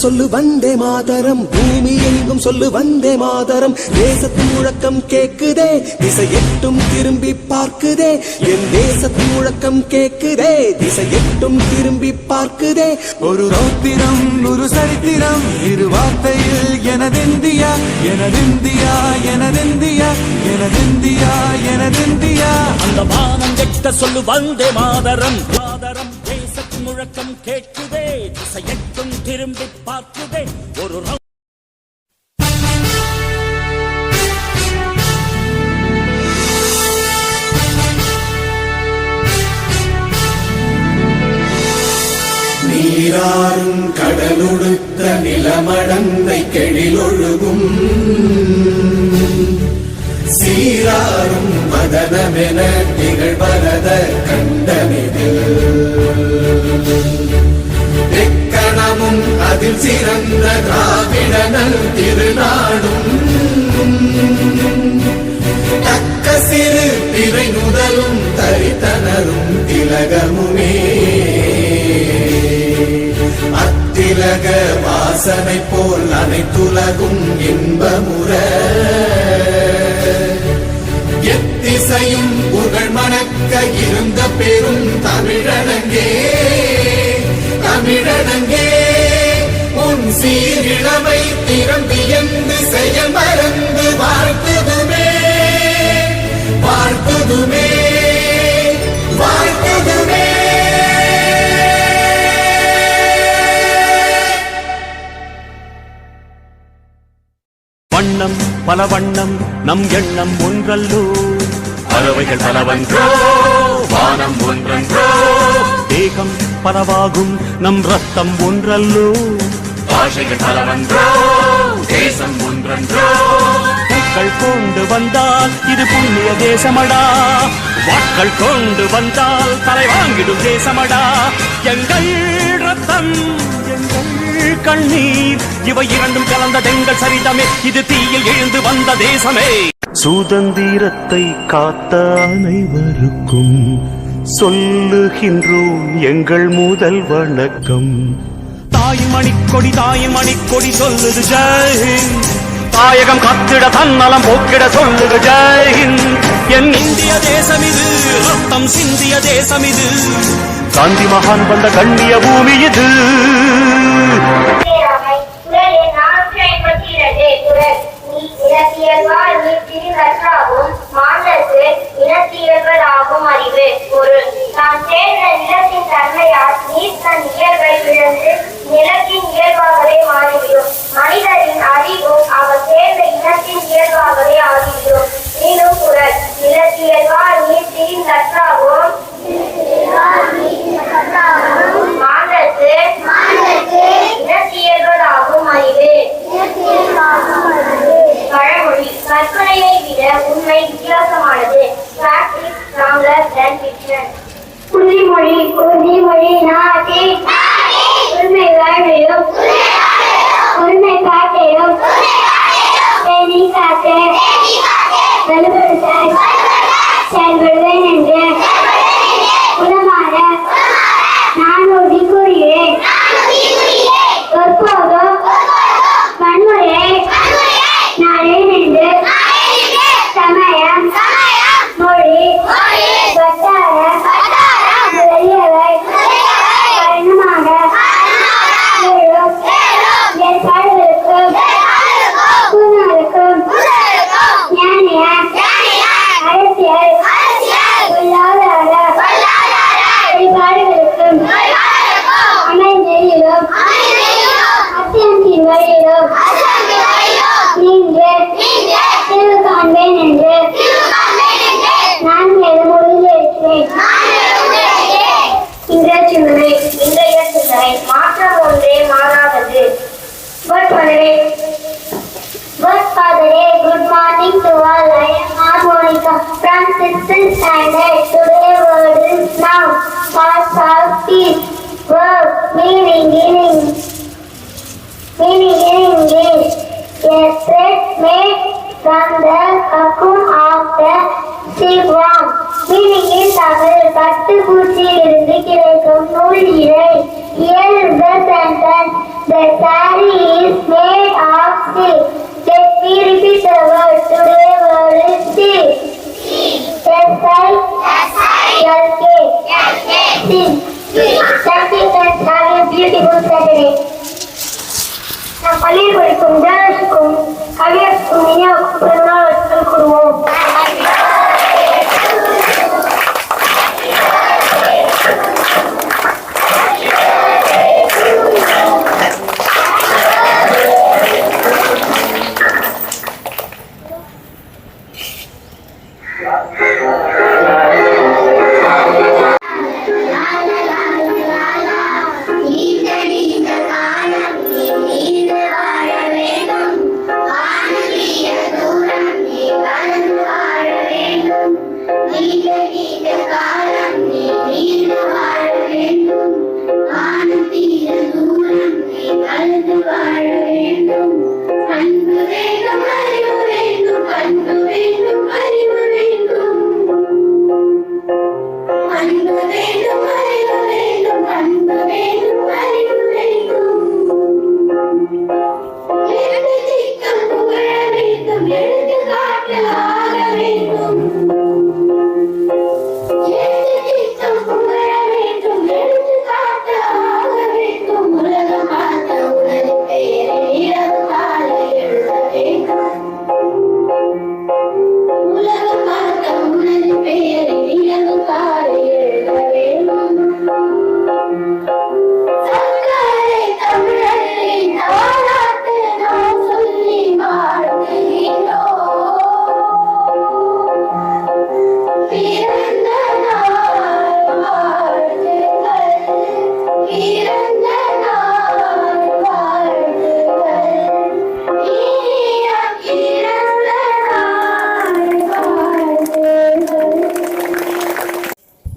சொல்லு வந்தே மாதரம், பூமி எங்கும் சொல்லு வந்தே மாதரம். தேசத்தின் முழக்கம் கேக்குதே, திசை எட்டும் திரும்பி பார்க்குதே. என் தேசத்தின் முழக்கம் கேக்குதே, திசை எட்டும் திரும்பி பார்க்குதே. ஒரு ரௌத்திரம் ஒரு சரித்திரம், இரு வார்த்தையில் எனதிந்தியா எனதிந்தியா எனதிந்தியா எனதிந்தியா எனதிந்தியா. அந்த வானம் எட்ட சொல்லு வந்தே மாதரம், மாதரம். தேசத்தின் முழக்கம் கேட்குதே, திசை எட்டும் திரும்பி பார்க்குதே. ஒரு நீராறும் கடலுடுத்த நிலமடந்தை கெழிலொழுகும், சீராறும் மதனமென திகழ்வரத கண்டமிதில். எக்கணமும் அதில் சிறந்த திராவிடனல் திருநாடும், தக்க சிறு திரை நுதலும் தரித்தனரும் திலகமுமே. அத்திலக வாசனை போல் அனைத்துலகும் இன்பமுற, எத்திசையும் புகழ் மணக்க இருந்த பெரும் தமிழனங்கே தமிழனங்கே. உன் சீரிழமை திறம்பியந்து செயல் மறந்து வாழ்த்துதுமே வாழ்த்துதுமே வாழ்த்துதுமே. வண்ணம் பல வண்ணம் நம் எண்ணம் ஒன்றல்லோ, பறவைகள் பலவன்றோ வானம் ஒன்றன்றோ. தேகம் பலவாகும் நம் ரத்தம் ஒன்றல்லோ, பாஷைகள் பலவன்றோ தேசம் ஒன்றன்றோ. பூக்கள் கொண்டு வந்தால் இது புண்ணிய தேசமடா, வாட்கள் கொண்டு வந்தால் தலை வாங்கிடும் தேசமடா. எங்கள் ரத்தம் எங்கள் கண்ணீர் இவை இரண்டும் கலந்த எங்கள் சரிதமே, இது தீயில் எழுந்து வந்த தேசமே. சுதந்திரத்தை காத்த அனைவருக்கும் சொல்லுகின்றோம் எங்கள் முதல் வணக்கம். தாயின் மணிக்கொடி தாயின் மணிக்கொடி சொல்லுது ஜெய்ஹிந்த், தாயகம் காத்திட தன்னலம் போக்கிட சொல்லுது ஜெய்ஹிந்த். என் இந்திய தேசம் இது, ரத்தம் சிந்திய தேசம் இது, காந்தி மகான் வந்த கண்ணிய பூமி இது. இனத்தியல்பதாகும் அறிவு பொருள். நான் சேர்ந்த நிலத்தின் தன்மையால் நீர் தன் இயல்பை இழந்து நிலத்தின் இயல்பாகவே மாறிவிடும். மனிதரின் அறிவும் அவர் சேர்ந்த இனத்தின் இயல்பாகவே ஆகிவிடும். மீண்டும் குரல். நிலத்தியல்பால் நீர் திரிந்தற்றாகும் மாந்தத்து இனத்தியல்பதாகும் அறிவு. பழமொழி. கற்பனையை விட உண்மை வித்தியாசமானது. உறுதிமொழி. உறுதிமொழி நாட்டில் உண்மை வாழ்வையும் உண்மை காட்டையும் பேணி காக்க வலுப்படுத்த செயல்படுவேன் என்று உளமாற நான் உறுதி கூறுகிறேன். எப்போதும் வன்முறையை நாளேன் என்று சமயம் மொழி வட்டார முதலியவை கடினமாக ஏற்பாடுகளுக்கும் கூறுகளுக்கும் ஞானிய அரசியல் பொருளாதார வழிபாடுகளுக்கும் அமைதியிலும் அத்தியத்தின் வழியிலும் நீங்கள் தீர்வு காண்பேன் என்று நான் மேலும் உறுதியேற்கிறேன். இன்றைய சிந்தனை மாற்றம் ஒன்றே மாறாதது. Good morning to all. I am Monica from 6th standard. Today word is now. Fast of peace. Verb meaning in English. A thread made from the cocoon of the silkworm. Meaning in Tamil. பட்டு பூச்சியிலிருந்து கிடைக்கும் நூல் இழை. Here is the sentence. The saree is made of silk. Let me repeat the word. Today word is silk. S-I-L-K. Silk. Thank you and have a beautiful Saturday. நம் பள்ளியில் படிக்கும் ஜானஸுக்கும் கவியருக்கும் இனியாவுக்கும் பெருநாள் வாழ்த்துக்கள் கூறுவோம்.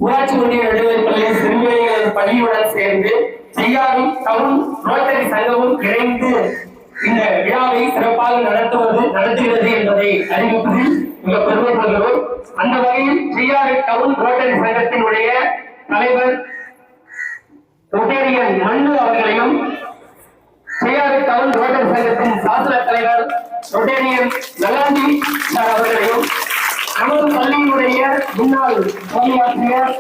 ஊராட்சி ஒன்றிய நடுவர்களின் சிறுவர்கள் பள்ளியுடன் சேர்ந்து செய்யாறும் டவுன் ரோட்டரி சங்கமும் இணைந்து இந்த விழாவை சிறப்பாக நடத்துகிறது என்பதை அறிவிப்பதில் மிக பெருமை கொள்கிறோம். அந்த வகையில் செய்யாறு டவுன் ரோட்டரி சங்கத்தினுடைய தலைவர் ரொட்டேரியன் மண்ணு அவர்களையும் செய்யாறு டவுன் ரோட்டரி சங்கத்தின் சாசன தலைவர் ரொட்டேரியன் நல்லாண்டி சார் அவர்களையும் நமது பள்ளியினுடைய முன்னாள் பணியாற்றியர்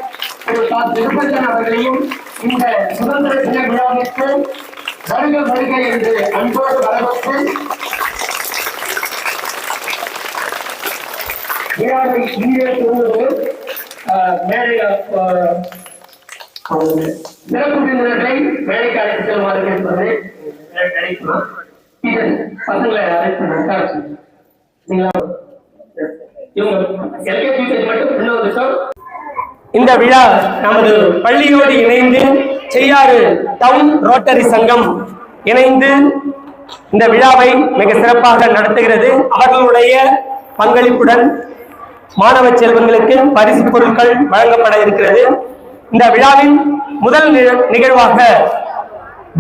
திரு திருப்பத்தன் அவர்களையும் இந்த சுதந்திர தின விழாவிற்கு வருக என்று அன்போடு வரவேற்று விழாவை இங்கே கூறுவது சிறப்பு விருந்தினர்களை வேலைக்கு அழைத்து செல்வார்கள் என்பதை நினைக்கலாம். இது பசங்களை அழைத்து இந்த விழா நமது பள்ளியோடு இணைந்து செய்யாறு டவுன் ரோட்டரி சங்கம் இணைந்து இந்த விழாவை மிக சிறப்பாக நடத்துகிறது. அவர்களுடைய பங்களிப்புடன் மாணவ செல்வங்களுக்கு பரிசு பொருட்கள் வழங்கப்பட இருக்கிறது. இந்த விழாவின் முதல் நிகழ்வாக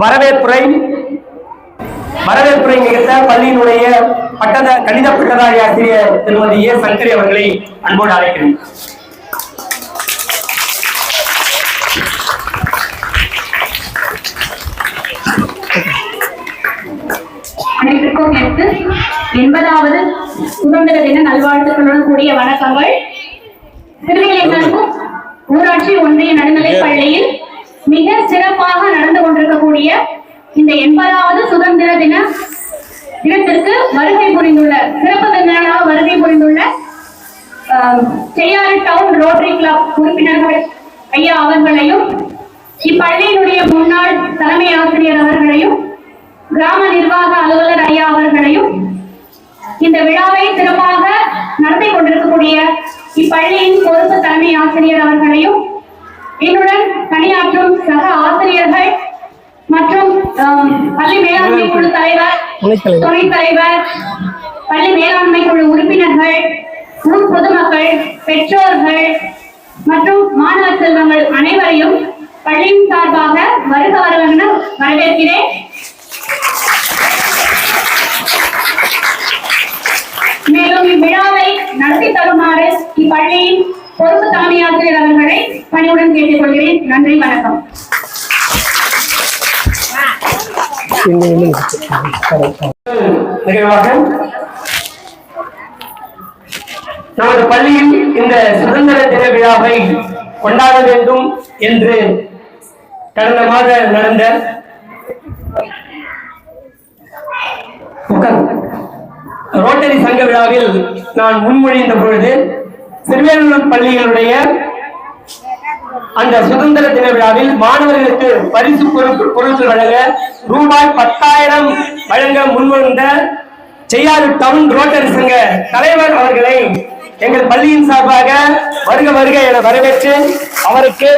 வரவேற்புரை நிகழ்த்த பள்ளியினுடைய கணித பட்டதாரி ஆசிரியர் திருமதி ஏ சங்கரி அவர்களை அன்போடு அழைக்கிறேன். அனைவருக்கும் 80வது சுதந்திர தின நல்வாழ்த்துக்களுடன் கூடிய வணக்கங்கள். திருநெல்வேலிக்கும் ஊராட்சி ஒன்றிய நடுநிலைப் பள்ளியில் மிக சிறப்பாக நடந்து கொண்டிருக்கக்கூடிய இந்த 80வது சுதந்திர தினத்திற்கு வருகை புரிந்துள்ள சிறப்பு விருந்தினராக வருகை புரிந்துள்ள செய்யாறு டவுன் ரோட்டரி கிளப் உறுப்பினர்கள் ஐயா அவர்களையும், இப்பள்ளியினுடைய முன்னாள் தலைமை ஆசிரியர் அவர்களையும், கிராம நிர்வாக அலுவலர் ஐயா அவர்களையும், இந்த விழாவை சிறப்பாக நடத்தி கொண்டிருக்கக்கூடிய இப்பள்ளியின் பொறுப்பு தலைமை ஆசிரியர் அவர்களையும், என்னுடன் பணியாற்றும் சக ஆசிரியர்கள் மற்றும் பள்ளி மேலாண்மை குழு தலைவர், துணைத் தலைவர், பள்ளி மேலாண்மை குழு உறுப்பினர்கள், ஊர் பொதுமக்கள், பெற்றோர்கள் மற்றும் மாணவ செல்வங்கள் அனைவரையும் பள்ளியின் சார்பாக வருக வரவென வரவேற்கிறேன். மேலும் இவ்விழாவை நடத்தி தருமாறு இப்பள்ளியின் பொறுப்பு தலைமை ஆசிரியர் அவர்களை பணியுடன் கேட்டுக்கொள்கிறேன். நன்றி, வணக்கம். நிகழ்வாக நமது பள்ளியில் இந்த சுதந்திர தின விழாவை கொண்டாட வேண்டும் என்று கடந்த மாதம் நடந்த ரோட்டரி சங்க விழாவில் நான் முன்மொழிந்த பொழுது சிறுவேலூர் பள்ளிகளுடைய அந்த சுதந்திர தின விழாவில் மாணவர்களுக்கு பரிசு பொருட்கள் வழங்க ரூபாய் 10,000 வழங்க முன்வந்த செய்யாறு டவுன் ரோட்டரி சங்க தலைவர் அவர்களை எங்கள் பள்ளியின் சார்பாக வருக வருக என வரவேற்று அவருக்கு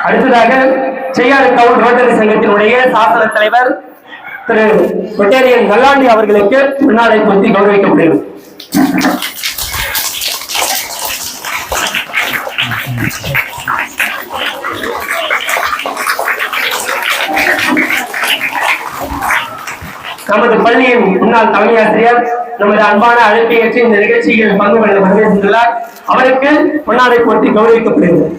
அடுத்ததாக செய்யாறு டவுன் ரோட்டரி சங்கத்தினுடைய சாசன தலைவர் திரு ரொட்டேரியன் நல்லாண்டி அவர்களுக்கு முன்னாடை பொருத்தி கௌரவிக்கப்படுகிறது. நமது பள்ளியின் முன்னாள் தலைமை ஆசிரியர் நமது அன்பான அழைப்பை ஏற்று இந்த நிகழ்ச்சியில் பங்கு பெற வருகிறார். அவருக்கு முன்னாடை பொருத்தி கௌரவிக்கப்படுகிறது.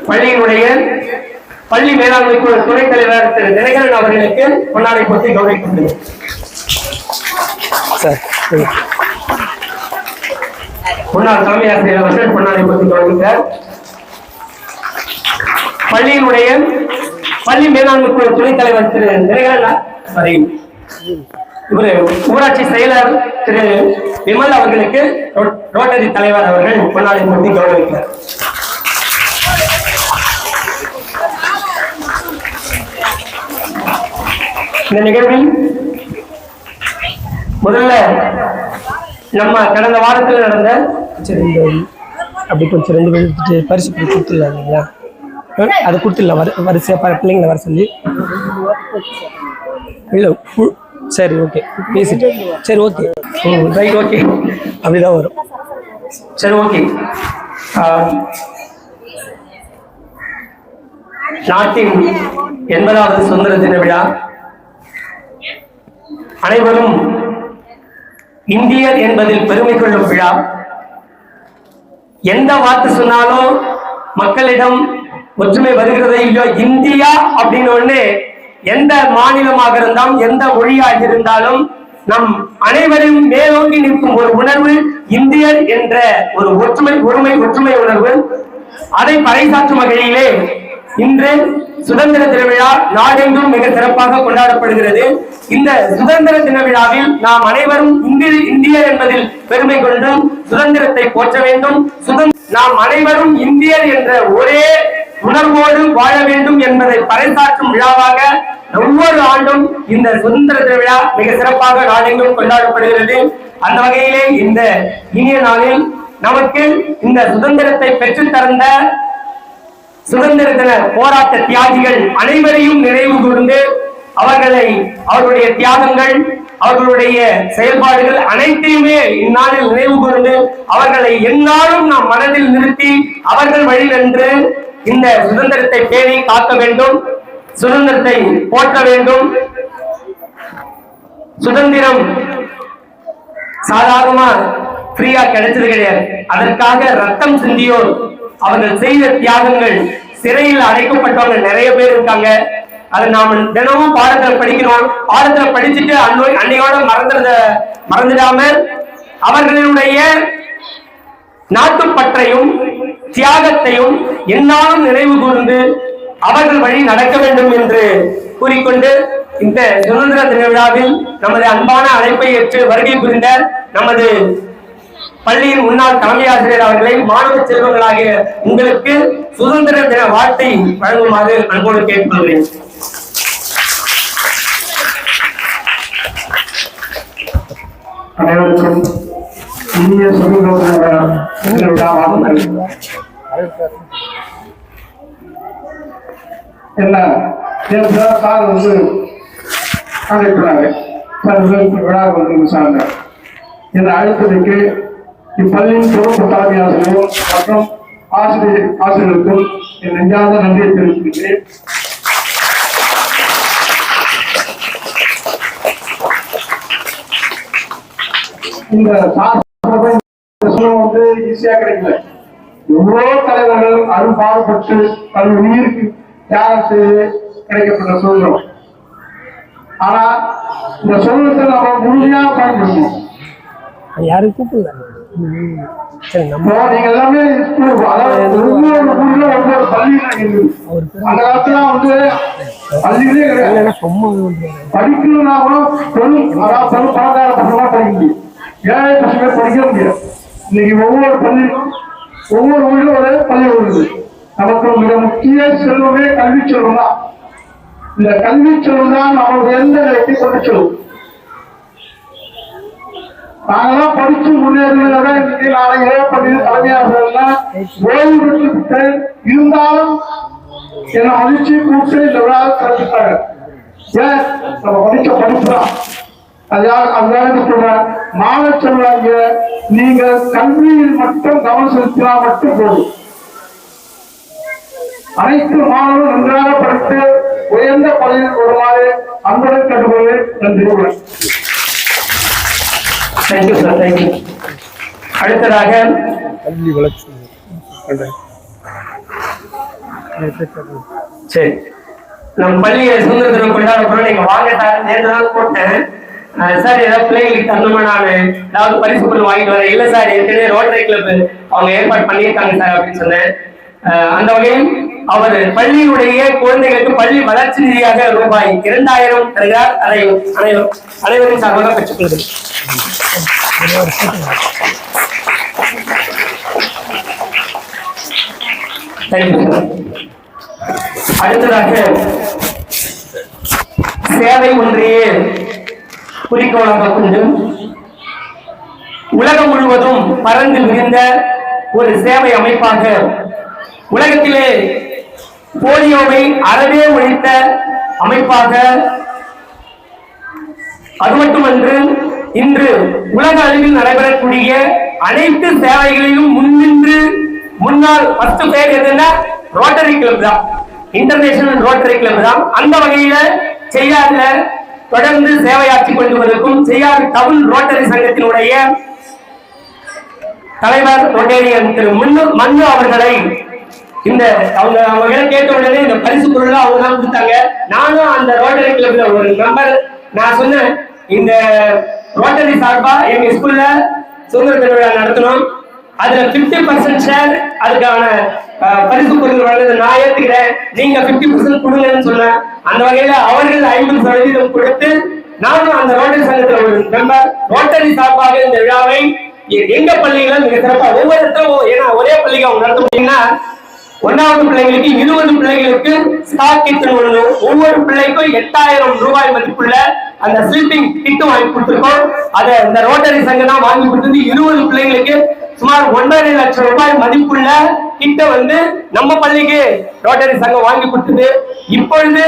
பள்ளியினுடைய பள்ளி மேலாண்மை குழு துணைத் தலைவர் திரு தினகரன் அவர்களுக்கு பொன்னாடை பொருத்தி கௌரவிக்கப்படுகிறது. முன்னாள் தலைமை ஆசிரியர் அவர்கள் பொன்னாடை பொருத்தி கௌரவித்தார். பள்ளியினுடைய பள்ளி மேலாண்மை குழு துணைத் தலைவர் திரு தினகரன் இவரு ஊராட்சி செயலர் திரு விமல் அவர்களுக்கு ரோட்டரி தலைவர் அவர்கள் பொன்னாடை பொருத்தி கௌரவிக்கிறார். இந்த நிகழ்வில் முதல்ல நம்ம கடந்த வாரத்தில் நடந்த அப்படி கொஞ்சம் 2 பேருக்கு பரிசு கொடுத்துடலாம் இல்லைங்களா? அதை கொடுத்துடலாம் வரிசையா பிள்ளைங்களை வர சொல்லி. இல்லை சரி ஓகே பேசிட்டு சரி ஓகே ரைட் ஓகே அப்படிதான் வரும். சரி ஓகே. நாட்டின் 80வது சுதந்திர தின விழா அனைவரும் இந்தியர் என்பதில் பெருமை கொள்ளும் விழா. எந்த வார்த்தை சொன்னாலும் மக்களிடம் ஒற்றுமை வருகிறதே இல்லையோ, இந்தியா அப்படின்னு ஒண்ணு எந்த மாநிலமாக இருந்தாலும் எந்த மொழியாக இருந்தாலும் நம் அனைவரையும் மேலோங்கி நிற்கும் ஒரு உணர்வு இந்தியர் என்ற ஒரு ஒற்றுமை உணர்வு. அதை பறைசாற்றும் வகையிலே இன்று சுதந்திர தின விழா நாடெங்கும் மிக சிறப்பாக கொண்டாடப்படுகிறது. இந்த சுதந்திர தின விழாவில் நாம் அனைவரும் இந்தியர் என்பதில் பெருமை கொண்டும் சுதந்திரத்தை போற்ற வேண்டும். நாம் அனைவரும் இந்தியர் என்ற ஒரே உணர்வோடு வாழ வேண்டும் என்பதை பறைசாற்றும் விழாவாக ஒவ்வொரு ஆண்டும் இந்த சுதந்திர தின விழா மிக சிறப்பாக நாடெங்கும் கொண்டாடப்படுகிறது. அந்த வகையிலே இந்த இனிய நாளில் நமக்கு இந்த சுதந்திரத்தை பெற்றுத் தந்த சுதந்திர தின போராட்ட தியாகிகள் அனைவரையும் நினைவு கூர்ந்து அவர்களுடைய தியாகங்கள் அவர்களுடைய செயல்பாடுகள் அனைத்தையுமே இந்நாளில் நினைவு கூர்ந்து அவர்களை எந்நாளும் நாம் மனதில் நிறுத்தி அவர்கள் வழி நின்று இந்த சுதந்திரத்தை பேணி காக்க வேண்டும், சுதந்திரத்தை போற்ற வேண்டும். சுதந்திரம் சாதாரணமா ஃப்ரீயா கிடைச்சது கிடையாது. அதற்காக ரத்தம் சிந்தியோர் அவர்கள் செய்த தியாகங்கள், சிறையில் அடைக்கப்பட்டவங்க நிறைய பேர் இருக்காங்க. அதை நாம தினமும் பாடத்துல படிக்கணும். பாடத்துல படிச்சுட்டு அன்னையோட மறந்துடாம அவர்களுடைய நாட்டுப்பற்றையும் தியாகத்தையும் என்னாலும் நினைவு கூர்ந்து அவர்கள் வழி நடக்க வேண்டும் என்று கூறிக்கொண்டு இந்த சுதந்திர தின விழாவில் நமது அன்பான அழைப்பை ஏற்று வருகை புரிந்த நமது பள்ளியின் முன்னாள் தலைமை ஆசிரியர் அவர்களை மாணவ செல்வங்களாகிய உங்களுக்கு சுதந்திர தின வாழ்த்தை வழங்குமாறு அன்போடு கேட்டுக்கொள்கிறேன். அனைவருக்கும் இந்திய சுதந்திர என்ன சார் வந்து அழைப்பினாரு விழா வந்து சார்ந்தார். இந்த அழைப்பதற்கு இப்பள்ளியின் பொறுப்பு தலைமை ஆசிரியர் மற்றும் ஆசிரியருக்கும் என் நெஞ்சார்ந்த நன்றியை தெரிவிக்கின்றேன். இந்த வந்து ஈஸியா கிடைக்கல. எவ்வளவு தலைவர்கள் அரும்பாடுபட்டு தன் உயிருக்கு தியாகம் செய்து கிடைக்கப்பட்ட சுதந்திரம். ஆனா இந்த சுதந்திரத்தை நம்ம முழுமையா பயன்படுத்தணும். யாரும் கூப்பிடல. சரி, நம்ம நீங்க எல்லாமே அதாவது ஒவ்வொரு பள்ளியில அந்த காலத்துல வந்து பள்ளியிலே கிடையாது. படிக்கணும்னா கூட அதாவது பணக்கார பசங்க படிக்க முடியும், ஏழை பசங்க படிக்க முடியாது. இன்னைக்கு ஒவ்வொரு பள்ளிக்கும் ஒவ்வொரு ஊரிலும் ஒரு பள்ளி வருது. நமக்கு மிக முக்கிய செல்வமே கல்வி செல்வம் தான். இந்த கல்வி செல்வம் தான் நமக்கு எந்த நிலைக்கு கொண்டு செல்லும். நாங்கெல்லாம் படிச்சு முன்னேறினதான் இன்னைக்கு நாளைய பள்ளி தலைமையாளர்கள் ஓய்வு பெற்று இருந்தாலும் என்ன மதிச்சு கூப்பிட்டு இந்த விழாவை கற்பித்தாங்க. ஏன் நம்ம படிச்ச படிப்புதான். அதாவது சொல்ற மாணவ செல்வாங்க, நீங்க கல்வியில் மட்டும் கவனம் செலுத்தினா மட்டும் போதும். அனைத்து மாணவர்களும் நன்றாக படித்து உயர்ந்த பள்ளியில் வருமாறு அன்புடன் கேட்டுக்கொள்ள நன்றி. Thank you sir, thank you. அடுத்ததாக சரி, நம்ம பள்ளியை சுதந்திர தினம் கொண்டாட போறோம். நீங்க வாங்க சார், நேற்று தான் போட்டேன் சார், ஏதாவது பிள்ளைங்களுக்கு தரணுமா, நான் ஏதாவது பரிசு பொருள் வாங்கிட்டு வரேன். இல்ல சார், ஏற்கனவே ரோட்டரி கிளப் அவங்க ஏற்பாடு பண்ணியிருக்காங்க சார் அப்படின்னு சொன்னேன். அந்த வகையில் அவர் பள்ளியுடைய குழந்தைகளுக்கு பள்ளி வளர்ச்சி நிதியாக ரூபாய் 2000 தருகிறார். அதை அனைவரும் சார்பாக பெற்றுக்கொள்வது. அடுத்ததாக சேவை ஒன்றையே குறிக்கோளாக கொண்டு உலகம் முழுவதும் பறந்து விரிந்த ஒரு சேவை அமைப்பாக உலகத்திலே போலியோவை அறவே ஒழித்த அமைப்பாக, அது மட்டுமன்று இன்று உலக அளவில் நடைபெறக்கூடிய அனைத்து சேவைகளிலும் முன்னின்று முன்னாள் 10 பேர் எதுன்னா ரோட்டரி கிளப் தான், இன்டர்நேஷனல் ரோட்டரி கிளப் தான். அந்த வகையில செய்யாத தொடர்ந்து சேவையாற்றி கொண்டு வந்திருக்கும் செய்யாறு டவுன் ரோட்டரி சங்கத்தினுடைய தலைவர் ரொட்டேரியன் திரு மன்னு அவர்களை இந்த அவங்க கேட்ட உடனே இந்த பரிசு பொருள் அவங்க தான் கொடுத்தாங்க. நானும் அந்த ரோட்டரி கிளப்ல ஒரு மெம்பர். நான் சொன்னேன், இந்த ரோட்டரி சார்பா எங்க ஸ்கூல்ல சுதந்திர தின விழா நடத்தணும், அதுல 50% ஷேர் அதுக்கான பரிசு பொருள் வழங்குறது நான் ஏத்துக்கிறேன், நீங்க 50% கொடுங்கன்னு சொன்னேன். அந்த வகையில அவர்கள் 50% கொடுத்து நானும் அந்த ரோட்டரி சங்கத்துல ஒரு மெம்பர். ரோட்டரி சார்பாக இந்த விழாவை எங்க பள்ளிகளை மிக சிறப்பா ஒவ்வொருத்தரும், ஏன்னா ஒரே பள்ளிக்கு அவங்க நடத்த முடியும்னா 1வது பிள்ளைங்களுக்கு 20 பிள்ளைகளுக்கு ஸ்டாக் கிட் ஒண்ணு, ஒவ்வொரு பிள்ளைக்கும் 8000 ரூபாய் மதிப்புள்ள அந்த ஸ்லீப்பிங் கிட் வாங்கி கொடுத்துருக்கோம். அதை இந்த ரோட்டரி சங்கம் தான் வாங்கி கொடுத்தது. 20 பிள்ளைங்களுக்கு சுமார் 1.5 லட்சம் ரூபாய் மதிப்புள்ள கிட்ட வந்து நம்ம பள்ளிக்கு ரோட்டரி சங்கம் வாங்கி கொடுத்தது. இப்பொழுது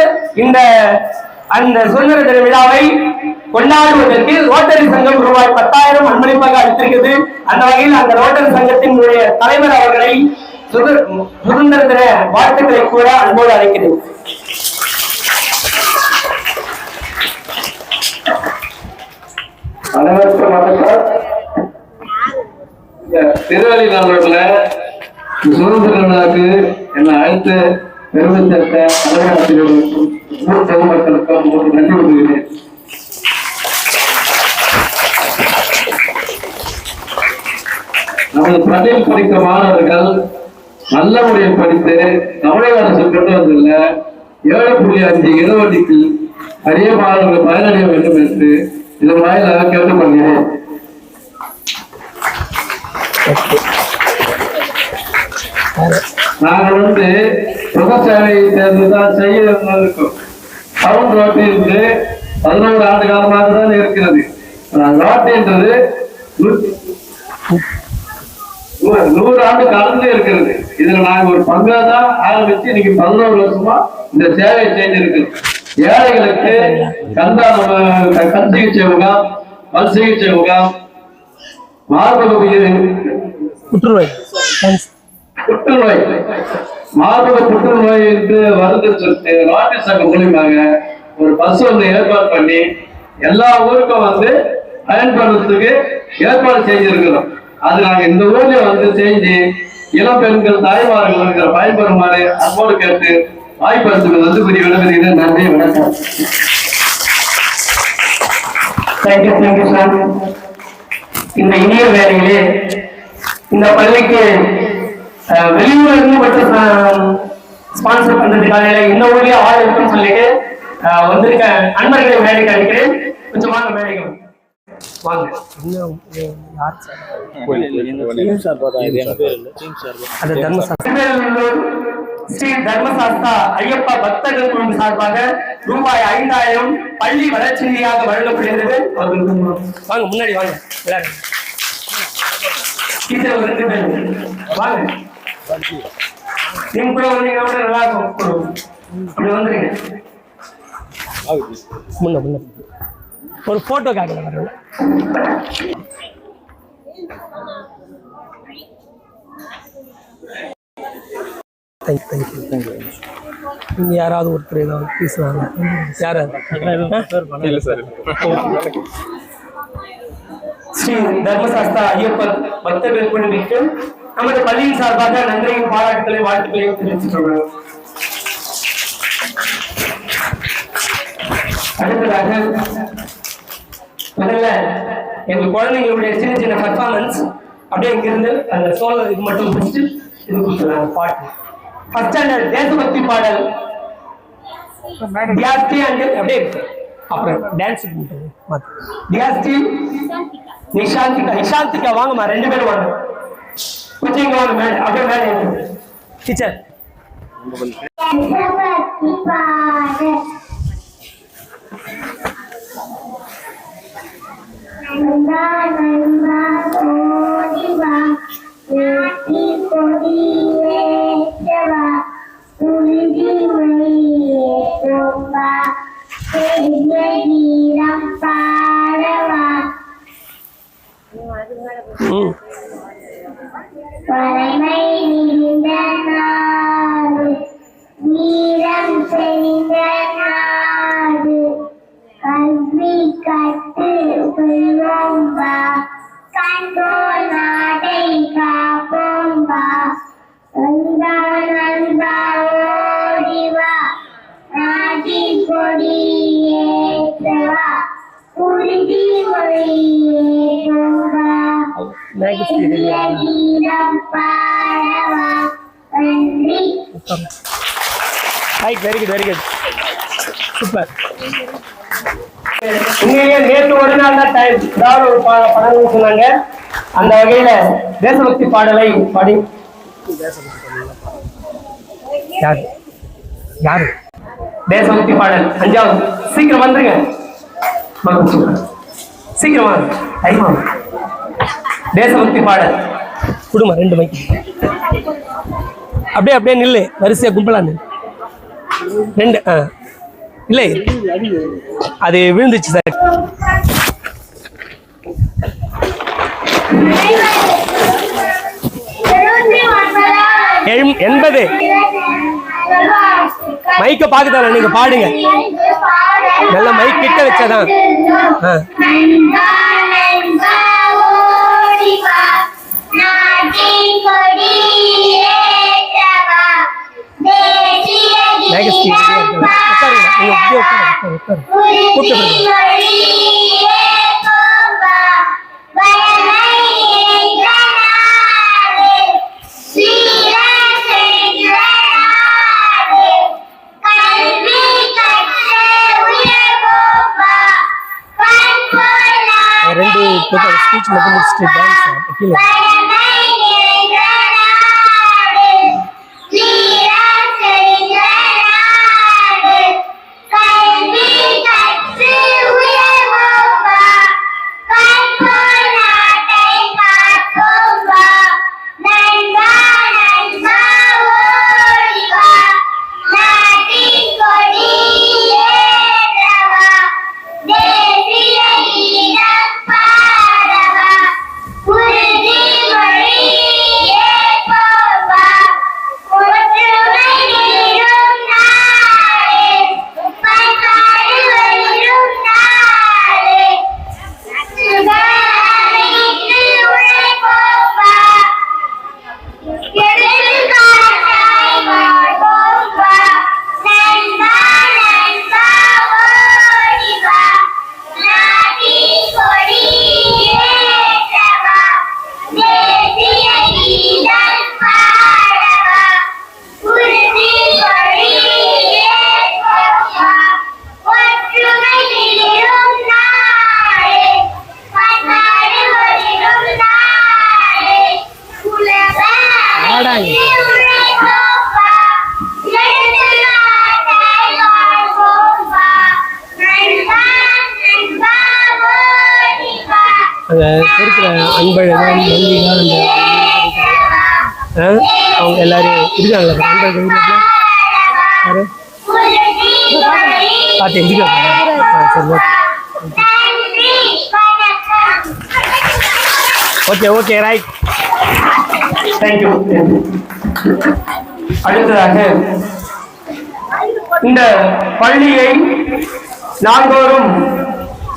அந்த சுதந்திர தின விழாவை கொண்டாடுவதற்கு ரோட்டரி சங்கம் ரூபாய் 10,000 அன்பளிப்பாக அளித்திருக்கிறது. அந்த வகையில் அந்த ரோட்டரி சங்கத்தினுடைய தலைவர் அவர்களை சுதந்திர தின வாழ்த்துக்களை கூட அன்போடு அழைக்கிறேன். அனைவருக்கும் வணக்கம். திருவள்ளி நாளோட சுதந்திர விழாவுக்கு என்னை அழைத்து பெருமை சேர்த்த தலைமையாசிரியர்களுக்கும் ஊர் பொதுமக்களுக்கும் உங்களுக்கு நன்றி கூறுகிறேன். நமது பள்ளியில் படித்த மாணவர்கள் நல்ல முறையில் படித்து தமிழக அரசு கொண்டு வந்துள்ள 7.5 இடஒதுக்கீடு அரிய மாணவர்கள் பயனடைய வேண்டும் என்று இதன் வாயிலாக கேட்டுக்கொள்கிறேன். நாங்கள் வந்து சுக சேவையை சேர்ந்துதான் செய்ய இருக்கும். டவுன் ரோட்டிலிருந்து 11 ஆண்டு காலமாக தான் இருக்கிறது. ரோட்டின்றது 100 ஆண்டு காலத்துல இருக்கிறது. இதுல நாங்க ஒரு பங்கா தான் ஆரம்பிச்சு இன்னைக்கு 11 வருஷமா இந்த சேவையை செய்திருக்கு. ஏழைகளுக்கு கண் சிகிச்சை முகாம், பல் சிகிச்சை முகாம், புற்றுநோய் மார்பக புற்றுநோய்க்கு மருந்து சொல்லிட்டு ரோட்டரி சங்கம் மூலியமாக ஒரு பஸ் ஒன்று ஏற்பாடு பண்ணி எல்லா ஊருக்கும் வந்து பயன்படுறதுக்கு ஏற்பாடு செஞ்சிருக்கிறோம். அது நாங்க இந்த ஊர்ல வந்து செஞ்சு இளம் பெண்கள் தாய்மார்கள் இருக்கிற பயன்பெறுமாறு அன்போடு கேட்டு வாய்ப்பளித்துக்கு வந்து பெரிய விளம்பரம். நன்றி, வணக்கம். Thank you sir. இந்த இனிய வேலையிலே இந்த பள்ளிக்கு வெளியூர்ல இருந்து மட்டும் ஸ்பான்சர் பண்றதுக்காக இந்த ஊர்லயே ஆள் இருக்குன்னு சொல்லிட்டு வந்திருக்க அன்பர்களை வேலைக்கு அழைக்கிறேன். கொஞ்சம் வாங்க வேலைக்கு வாங்க. ஸ்ரீ தர்மசாஸ்தா ஐயப்பா பக்தர்கள் குழு சார்பாக ரூபாய் 5000 பள்ளி வளர்ச்சி நிதியாக வழங்கப்படுகிறது. வாங்க முன்னாடி வாங்க. வாங்க நீங்க கூட வந்தீங்கன்னா கூட நல்லா இருக்கும். அப்படி வந்துருங்க. முன்ன ஒரு போட்டோ காக்கல வர. தேங்க்யூ. நீங்க யாராவது ஒருத்தர் ஏதாவது பேசுவாங்க? யாராவது? ஸ்ரீ தர்மசாஸ்தா ஐயப்பன் பக்தர்கள் குழுவிற்கு நமது பள்ளியின் சார்பாக நன்றியின் பாராட்டுகளை வாழ்த்துக்களையும் தெரிவித்துக் கொள்கிறோம். அடுத்ததாக முதல்ல எங்க குழந்தைங்களுடைய சின்ன சின்ன பர்ஃபார்மன்ஸ் அப்படியே இங்கிருந்து அந்த சோழ இது மட்டும் முடிச்சுட்டு இது கொடுத்துருக்காங்க பாட்டு. ஃபர்ஸ்ட் ஸ்டாண்டர்ட் தேசபக்தி பாடல் தியாஸ்தி அண்ட் அப்படியே இருக்கு. அப்புறம் டான்ஸ் தியாஸ்தி நிஷாந்திகா வாங்கம்மா, 2 பேரும் வாங்க. கொஞ்சம் இங்க வாங்க மேல, அப்படியே மேல டீச்சர். பழமை நிறைந்த நாடு, வீரம் செறிந்த நாடு, கல்வி கற்று கொள்வோம் வா, கண்டோர் நாட்டை காப்போம் வா, நண்பா நண்பா ஓடிவா, நாட்டின் கொடி ஏற்றவா, உறுதி மொழி ஏற்றுவா, கீதம் பாடவா. நன்றி. Very good super. உண்மையிலேயே நேற்று ஒரு நாள் தான் டைம் ஏதாவது ஒரு படம்னு சொன்னாங்க. அந்த வகையில தேசபக்தி பாடலை பாடி யாரு தேசபக்தி பாடல் 5வது. சீக்கிரம் வந்துருங்க, சீக்கிரம் வாங்க, டைம் ஆகும். தேசபக்தி பாடல் குடும்பம் 2 மைக்கு அப்படியே நில்லு, வரிசையா கும்பலா நில்லு. 2 இல்லை அது விழுந்துச்சு சார். எண்பது மைக்க பாக்குதால நீங்க பாடுங்க. நல்ல மைக் கிட்ட வச்சாதான். ஸ்பீச் மட்டும் முடிச்சுட்டு டான்ஸ் கீழே கொடியே அங்கே இருக்கிற அன்பழகன் அவங்க எல்லாரும் இருக்காங்களா அன்பழகன் யாரு பார்த்து எந்திரிக்க சரி ஓகே ரைட் தேங்க்யூ. அடுத்ததாக இந்த பள்ளியை நாள்தோறும்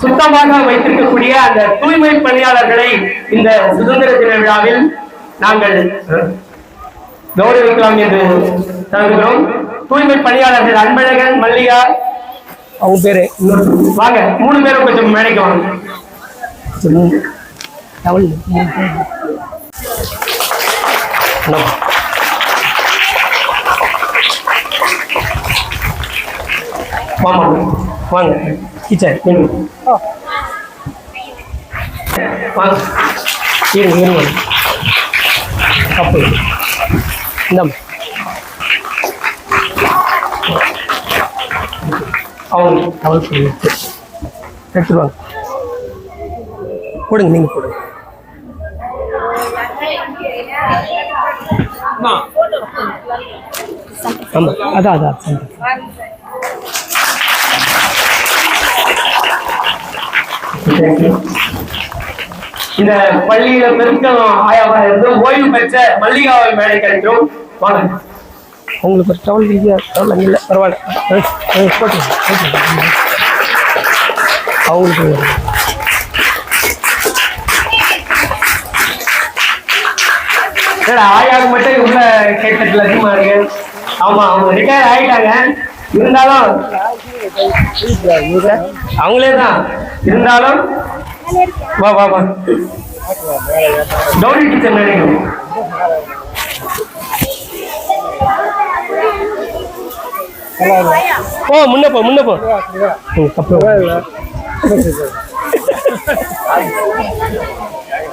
சுத்தமாக வைத்திருக்கக்கூடிய அந்த தூய்மை பணியாளர்களை இந்த சுதந்திர தின விழாவில் நாங்கள் கௌரவிக்கலாம் என்று தருகிறோம். தூய்மை பணியாளர்கள் அன்பழகன், மல்லிகா, அவங்க பேரு வாங்க 3 பேரும் கொஞ்சம் மேடைக்கு வாங்க. வாங்க கிச்சன் வாங்க இருங்க கப்பு இந்தம் அவங்க டவல் எடுத்துருவாங்க போடுங்க நீங்கள் போடுங்க ஆமாம் அதான் இந்த பள்ளியில பெருக்கம் ஆயாவா இருந்து ஓய்வு பெற்ற மல்லிகாவை மேடை கிடைக்கும். வாங்க உங்களுக்கு ஒரு டவல் இல்லையா? டவல் இல்லை பரவாயில்ல அவங்களுக்கு ஆயாவுக்கு மட்டும் உள்ள கேட்டதுல அதிகமா இருக்கு. ஆமா அவங்க ரிட்டையர் ஆயிட்டாங்க, இருந்தாலும் அவங்களே தான் இருந்தாலும் வா வா வா கௌரி டீச்சர் நினைக்கணும். முன்ன போ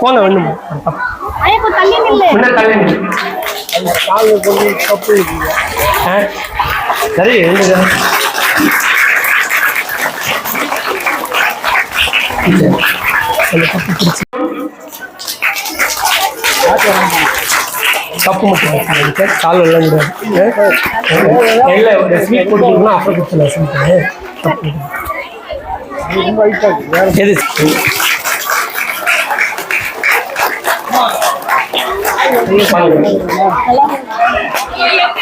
போங்க ஒண்ணுமா சரி கப்பு மட்டும் கால் எல்லாம் இல்லை ஒரு ஸ்வீட் போட்டுருக்கோம்னா அப்புறம் கொடுத்துடலாம் எது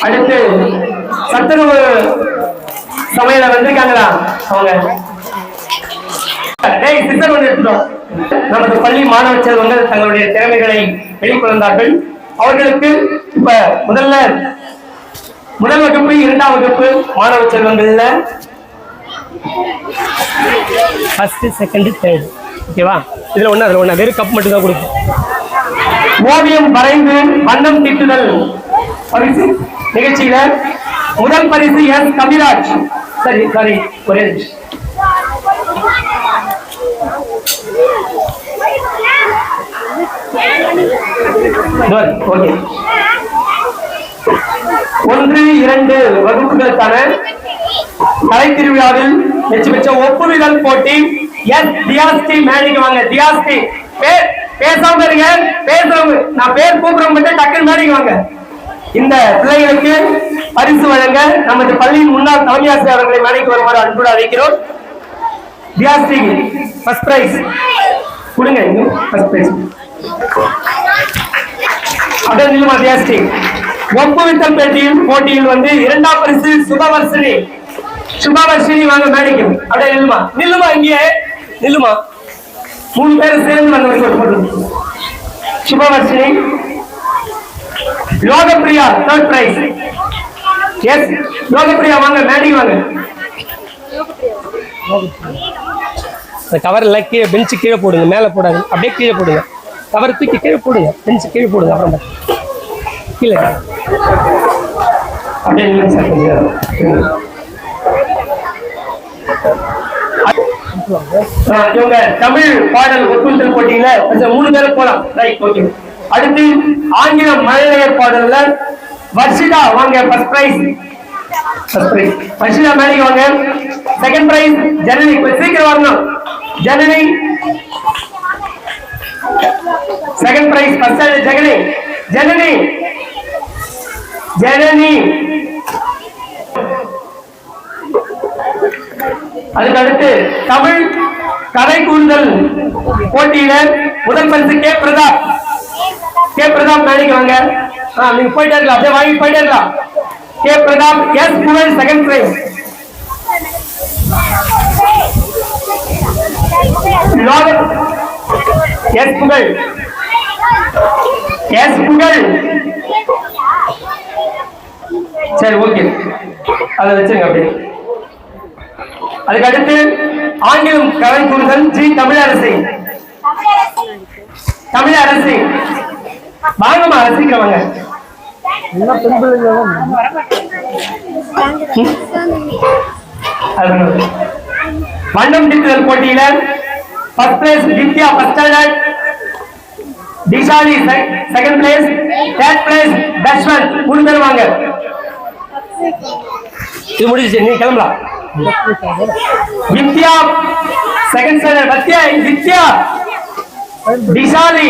அடுத்து சத்துணவு சமையல வந்திருக்காங்களா அவங்க? நமது பள்ளி மாணவ செல்வங்கள் தங்களுடைய திறமைகளை வெளிக்கொண்டார்கள். அவர்களுக்கு இப்ப முதல் வகுப்பு 2ஆம் வகுப்பு மாணவ செல்வங்கள்ல ஃபர்ஸ்ட் செகண்ட் தேர்ட் ஓகேவா? இதுல ஒண்ணு வெறும் கப் மட்டும் தான் கொடுக்கும். ஓவியம் வரைந்து வண்ணம் தீட்டுதல் பரிசு நிகழ்ச்சியில முதல் பரிசு எஸ் கவிராஜ். சரி ஒரே ஓகே. 1, 2 வகுப்புகளுக்கான கலை திருவிழாவில் வெற்றி பெற்ற ஒப்புவிதல் போட்டி எஸ் தியாஸ்தி மேடைக்கு வாங்க. தியாஸ்தி பேசாம இருங்க, பேசுறவங்க நான் பேர் கூப்பிடுறவங்க மட்டும் டக்குன்னு மேடைக்கு வாங்க. இந்த பிள்ளைகளுக்கு பரிசு வழங்க நமது பள்ளியின் முன்னாள் தலைமை ஆசிரியர் அவர்களை மேடைக்கு வருமாறு அன்போடு அழைக்கிறோம். தியாஸ்தி ஃபர்ஸ்ட் பிரைஸ் கொடுங்க. ஃபர்ஸ்ட் பிரைஸ் அப்படியே நில்லுமா. தியாஸ்தி ஒப்புவித்தல் போட்டியில் 2ஆம் பரிசு சுபவர்ஷினி வாங்க மேடைக்கு. அப்படியே நில்லுமா இங்கே நில்லுமா. 3 பேரும் சேர்ந்து வந்து Subavarshini. Logapriya 3rd prize. S Logapriya வாங்க மேடைக்கு வாங்க. கவர் எல்லாம் கீழே பெஞ்சு கீழே போடுங்க, மேலே போடாது, அப்படியே கீழே போடுங்க. கவர் தூக்கி கீழே போடுங்க, பெஞ்சு கீழே போடுங்க. அப்புறம் கீழே இவங்க தமிழ் பாடல் ஒப்புதல் போட்டியில 3 பேரும் போலாம். Right okay. அடுத்து ஆங்கிலம் மழலையர் பாடல்ல வர்ஷிதா வாங்க ஃபர்ஸ்ட் பிரைஸ். வர்ஷிதா மேடைக்கு வாங்க. Second prize Janani. சீக்கிரம் வரணும் Janani. Second prize first Janani. Janani Janani. அதுக்கு அடுத்து தமிழ் கதை கூறுதல் போட்டியில முதல் பரிசு கே பிரதாப். கே பிரதாப் மேடைக்கு வாங்க. நீங்க போயிட்டே இருக்கலாம், அப்படியே வாங்கி போயிட்டே இருக்கலாம். கே பிரதாப். எஸ் புகழ் செகண்ட் பிரைஸ். எஸ் புகழ். எஸ் புகழ். சரி ஓகே, அதை வச்சுங்க அப்படியே. அதுக்கு அடுத்து ஆங்கிலம் கதை கூறுதல் ஜி தமிழரசி. தமிழரசி வாங்கம்மா, ரசிக்கிறவங்க வண்ணம் டிஜிட்டல் போட்டியில first place Vidya first standard, Dishali second place, third place Dhashwanth. மூணு பேர் வாங்க. இது முடிஞ்சிச்சு, நீ கிளம்பலாம். Vidya second standard, Vidya. Dishali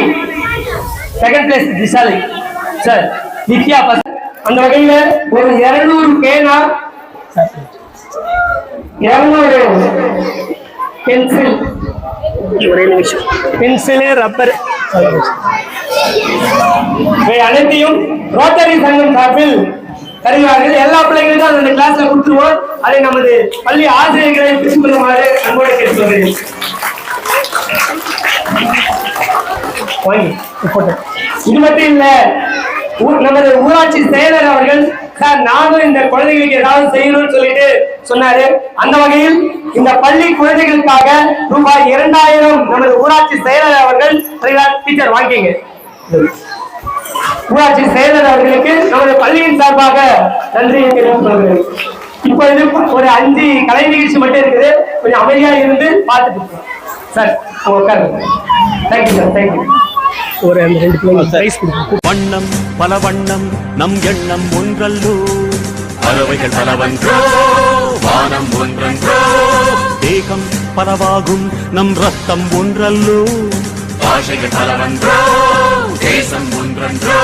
second place, Dishali sir. Vidya first. அந்த வகையில ஒரு 200 பேனா, 200 பென்சில், ஒரே நிமிஷம், பென்சில், ரப்பர், இவை அனைத்தையும் ரோட்டரி சங்கம் சார்பில் தருகிறார்கள். எல்லா பிள்ளைங்களுக்கும் அந்த கிளாஸ்ல கொடுத்துருவோம். அதை நமது பள்ளி ஆசிரியர்களை பின்பற்றுமாறு அன்போடு கேட்டுக்கொள்கிறேன். இது மட்டும் இல்ல, நமது ஊராட்சி செயலர் அவர்கள் சார் நானும் இந்த குழந்தைகளுக்கு ஏதாவது செய்யணும்னு சொல்லிட்டு சொன்னாரு. அந்த வகையில் இந்த பள்ளி குழந்தைகளுக்காக ரூபாய் 2000 நமது ஊராட்சி செயலர் அவர்கள் டீச்சர் வாங்கிங்க. ஊராட்சி செயலர் அவர்களுக்கு நமது பள்ளியின் சார்பாக நன்றி தெரிவித்துக். இப்பொழுது ஒரு 5 கலை நிகழ்ச்சி மட்டும் இருக்குது, கொஞ்சம் அமைதியா இருந்து பார்த்துட்டு சார் உட்காருங்க. Thank you sir, thank you. ஒரு 2 பிரைஸ் கொடுக்கும். வண்ணம் பல வண்ணம் நம் எண்ணம் ஒன்றல்லோ, பறவைகள் பலவன்றோ, வானம் ஒன்றன்றோ, தேகம் பலவாகும் நம் ரத்தம் ஒன்றல்லோ, பாஷைகள் பலவன்றோ, தேசம் ஒன்றன்றோ.